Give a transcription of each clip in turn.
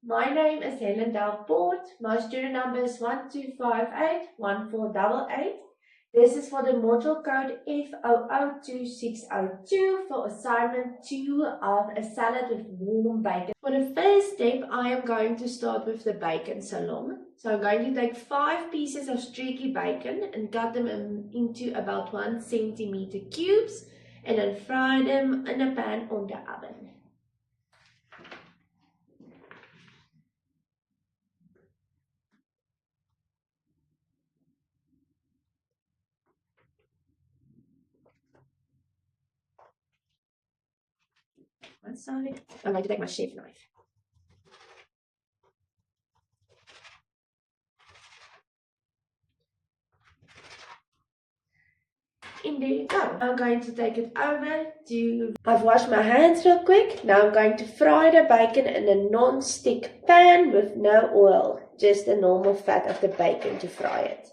My name is Helen Delport. My student number is 12581488. This is for the module code FOO2602 for assignment 2 of a salad with warm bacon. For the first step, I am going to start with the bacon salon. So I'm going to take 5 pieces of streaky bacon and cut them into about 1 centimeter cubes and then fry them in a pan on the oven. One side. I'm going to take my chef knife. And there you go. I'm going to take it over to... I've washed my hands real quick. Now I'm going to fry the bacon in a non-stick pan with no oil. Just the normal fat of the bacon to fry it.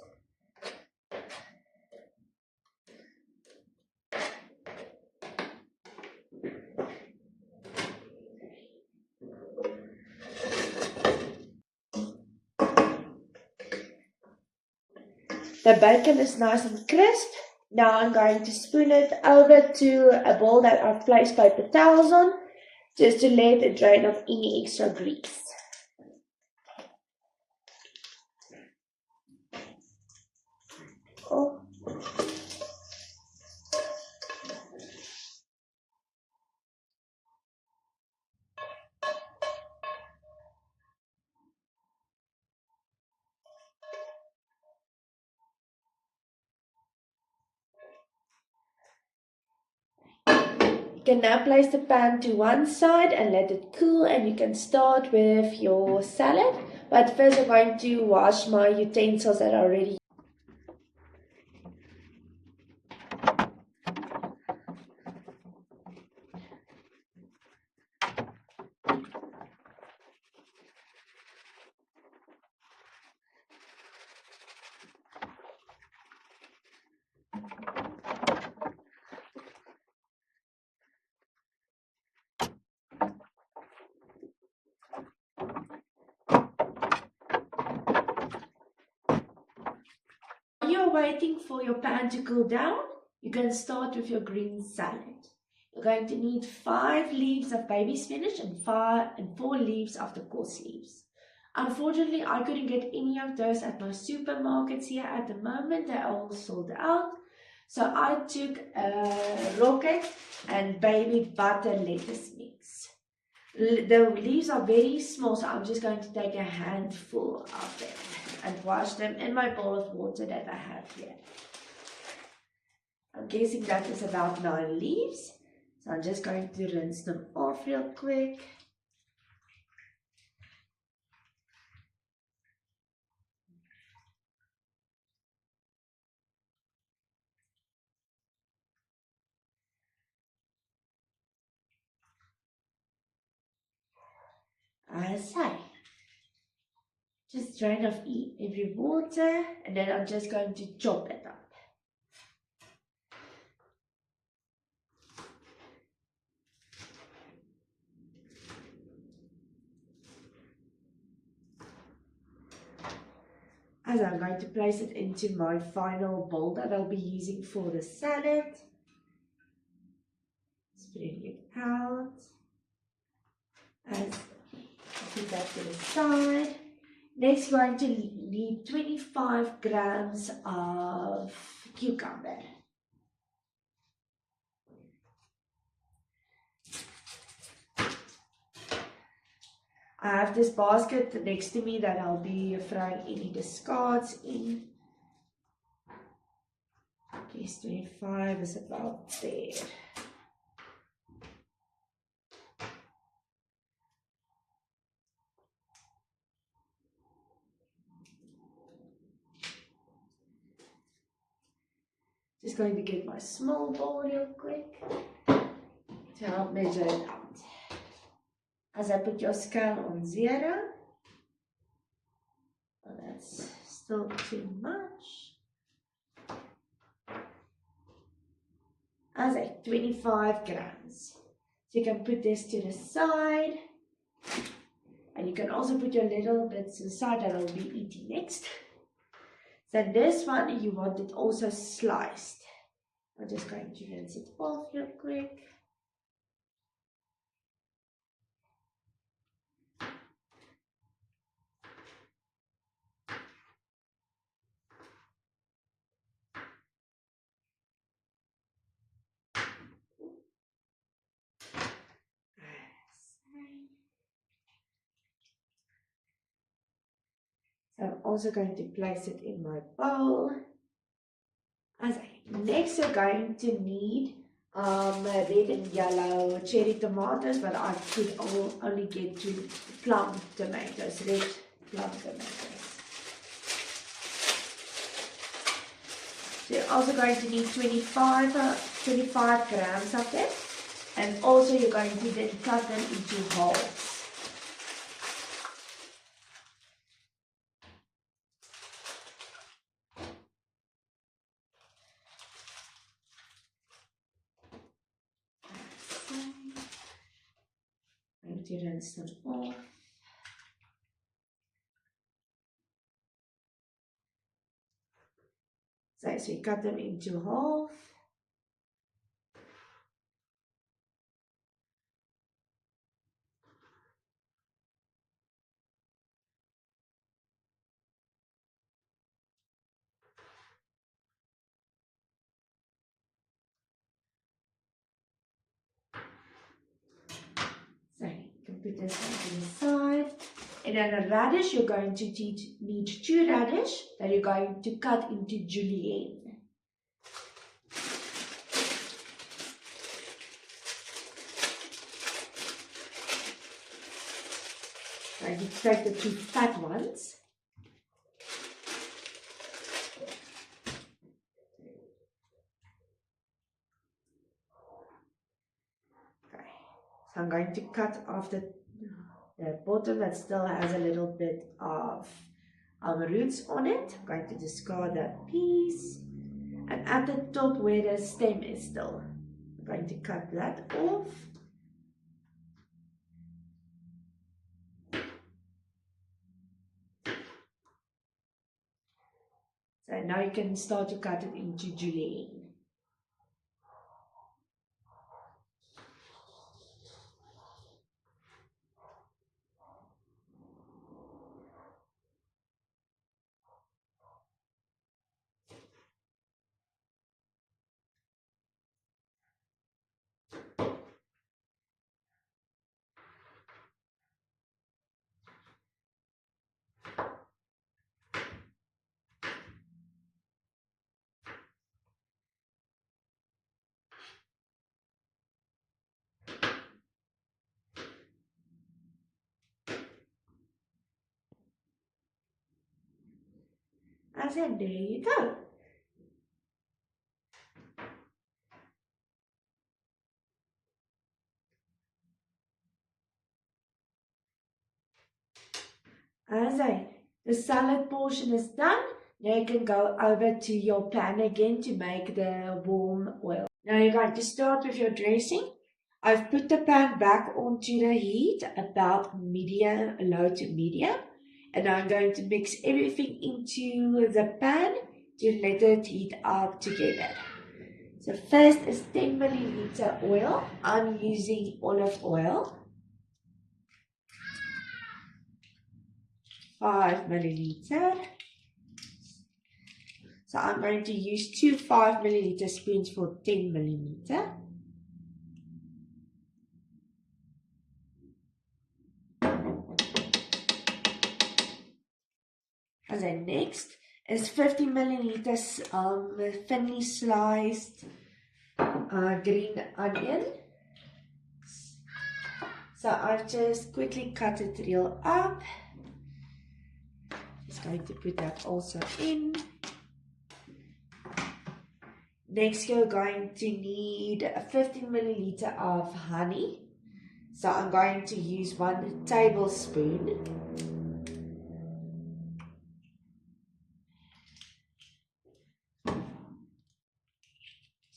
The bacon is nice and crisp. Now I'm going to spoon it over to a bowl that I've placed paper towels on, just to let it drain off any extra grease. Oh. You can now place the pan to one side and let it cool, and you can start with your salad. But first I'm going to wash my utensils that are ready. While you're waiting for your pan to cool down, you can start with your green salad. You're going to need 5 leaves of baby spinach and 4 leaves of the course leaves. Unfortunately, I couldn't get any of those at my supermarkets here at the moment. They're all sold out. So I took a rocket and baby butter lettuce mix. The leaves are very small, so I'm just going to take a handful of them and wash them in my bowl of water that I have here. I'm guessing that is about 9 leaves. So I'm just going to rinse them off real quick. As I say, just drain off every water, and then I'm just going to chop it up. As I'm going to place it into my final bowl that I'll be using for the salad. Spreading it out. As put that to the side. Next, we're going to need 25 grams of cucumber. I have this basket next to me that I'll be throwing any discards in. Guess 25 is about there. Just going to get my small bowl real quick to help measure it out. As I put your scale on 0, well, that's still too much. As 25 grams. So you can put this to the side. And And you can also put your little bits inside that I'll be eating next. So this one, you want it also sliced. I'm just going to rinse it off real quick. So I'm also going to place it in my bowl. Next, you're going to need red and yellow cherry tomatoes, but I could only get to plum tomatoes, red plum tomatoes. So you're also going to need 25 grams of them, and also you're going to then cut them into halves. I'm going to rinse them off. So you cut them into half. So you can put this one to the side. And then a radish, you're going to need 2 radish that you're going to cut into julienne. So you take the 2 fat ones. Okay. So I'm going to cut off the bottom that still has a little bit of roots on it. I'm going to discard that piece. And at the top where the stem is still, I'm going to cut that off. So now you can start to cut it into julienne. I said, there you go. The salad portion is done. Now you can go over to your pan again to make the warm oil. Now you're going to start with your dressing. I've put the pan back onto the heat, about medium, low to medium. And I'm going to mix everything into the pan to let it heat up together. So first is 10 milliliter oil. I'm using olive oil. 5 milliliter. So I'm going to use 2 5 milliliter spoons for 10 milliliter. And then next is 50 milliliters thinly sliced green onion. So I've just quickly cut it real up. Just going to put that also in. Next, you're going to need 15 milliliter of honey. So I'm going to use 1 tablespoon.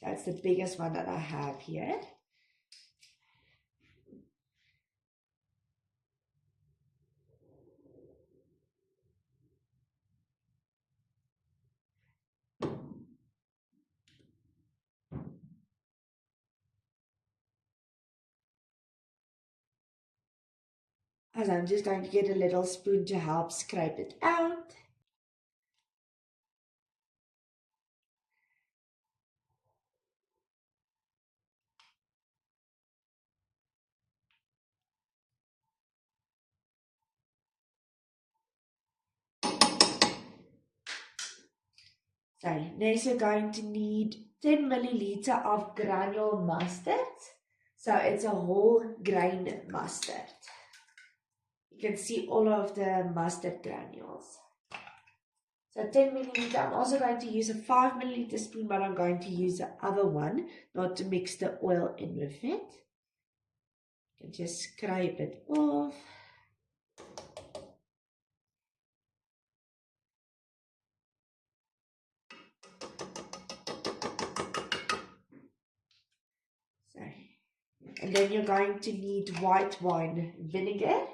That's the biggest one that I have here. And I'm just going to get a little spoon to help scrape it out. So next you're going to need 10 milliliter of granule mustard. So it's a whole grain mustard. You can see all of the mustard granules. So 10 milliliter. I'm also going to use a 5 milliliter spoon, but I'm going to use the other one, not to mix the oil in with it. You can just scrape it off. So, and then you're going to need white wine vinegar,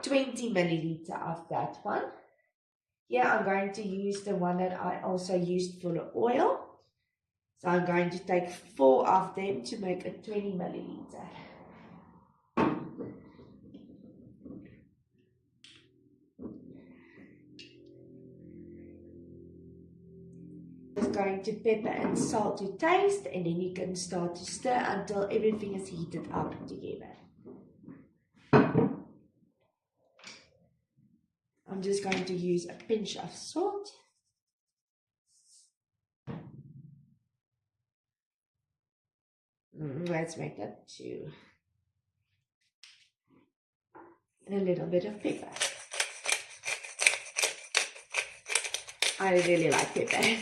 20 milliliter of that one. Here I'm going to use the one that I also used for the oil. So I'm going to take 4 of them to make a 20 milliliter. Just going to pepper and salt to taste, and then you can start to stir until everything is heated up together. I'm just going to use a pinch of salt. Let's make that 2. And a little bit of pepper. I really like pepper.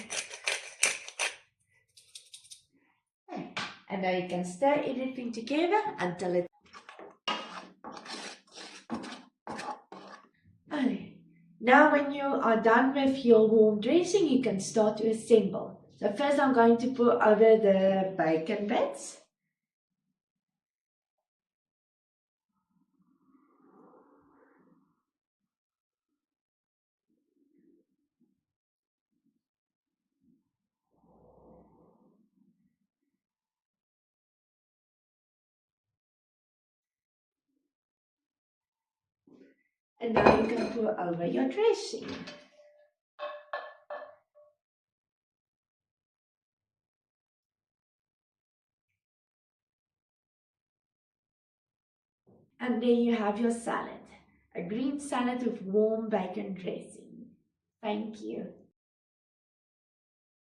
And now you can stir everything together until it. Now when you are done with your warm dressing, you can start to assemble. So first I'm going to pour over the bacon bits. And now you can pour over your dressing. And there you have your salad. A green salad with warm bacon dressing. Thank you.